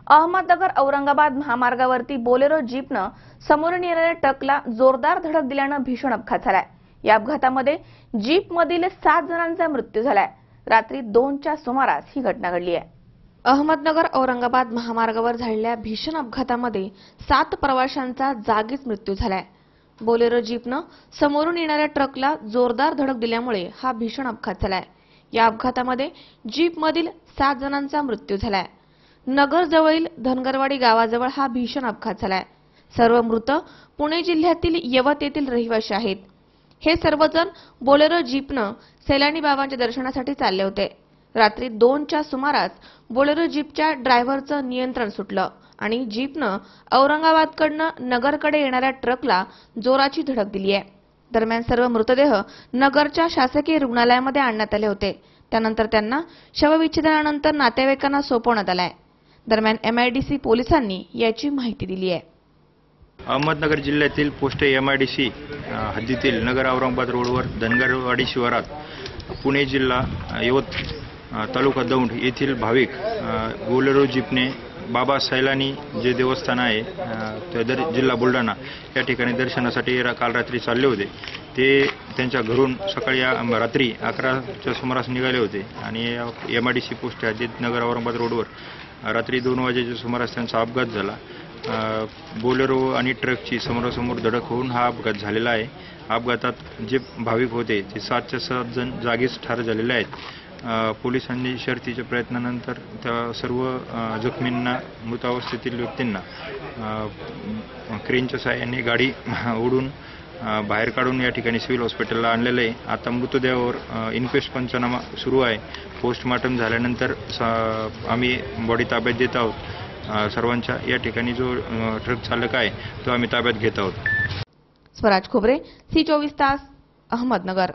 Ahmednagar Aurangabad महामार्गावरती Bolero जीपनं समोरून येणाऱ्या ट्रकला जोरदार धडक दिल्यानं भीषण अपघात झालाय। या अपघातामध्ये जीपमधील 7 जणांचा मृत्यू झालाय। रात्री 2च्या सुमारास ही घटना घडली आहे। अहमदनगर औरंगाबाद महामार्गावर झालेल्या भीषण अपघातामध्ये 7 प्रवाशांचा जागीच मृत्यू झालाय। बोलेरो जीपनं समोरून येणाऱ्या ट्रकला जोरदार धडक दिल्यामुळे हा भीषण अपघात झालाय। या अपघातामध्ये जीपमधील 7 जणांचा मृत्यू झालाय। नगर जवळील धनगरवाडी गावाजवळ हा भीषण अपघात झालाय। सर्व मृत पुणे जिल्ह्यातील यवत येथील रहिवासी आहेत। हे सर्वजण बोलेरो जीपनं सैलानी बाबांच्या दर्शनासाठी चालले होते। रात्री 2च्या सुमारास बोलेरो जीपच्या ड्रायव्हरचं नियंत्रण सुटलं आणि जीपनं औरंगाबादकडनं नगरकडे येणाऱ्या ट्रकला जोराची धडक दिली आहे। दरम्यान सर्व मृतदेह नगरच्या शासकीय रुग्णालयामध्ये आणण्यात आले होते। त्यानंतर त्यांना शवविच्छेदनानंतर नातेवाईकांना सोपवण्यात आले आहे। दरम्यान MIDC पोलिसांनी याची माहिती दिली आहे। अहमदनगर जिल्ह्यातील पोस्ट MIDC हद्दीतील नगर औरंगाबाद रोडवर धनगरवाडी शिवारात पुणे जिल्हा यवत तालुका दौंड येथील भाविक बोलेरो जीपने बाबा सैलानी जे देवस्थान आहे जिल्हा बुलढाणा या ठिकाणी दर्शनासाठी काल रात्री चालले होते। ते त्यांच्या घरून सकाळी रात्री 11च्या सुमारास निघाले होते आणि MIDC पोस्ट हद्दीत नगर औरंगाबाद रोडवर रात्री 2 वाजेच्या सुमारास त्यांचा अपघात झाला। बोलेरो आणि ट्रकची समोरासमोर धडक होऊन हा अपघात झालेला आहे। अपघातात जे भाविक होते ते 7च्या 7 जण जागीच ठार झालेले आहेत। पोलिसांनी शर्थीच्या प्रयत्नानंतर त्या सर्व जखमींना मृतावस्थेतील व्यक्तींना क्रेनच्या सहाय्याने गाडी ओढून बाहेर काढून या ठिकाणी सिव्हिल हॉस्पिटलला आणलेलं आहे। आता मृतदेहावर इन्क्वेस्ट पंचनामा सुरू आहे। पोस्टमार्टम झाल्याननंतर आम्ही बॉडी ताब्यात देत आहोत। सर्वांच्या या ठिकाणी जो ट्रक चालक आहे तो आम्ही ताब्यात घेत आहोत। स्वराज खोबरे, C24 तास, अहमदनगर।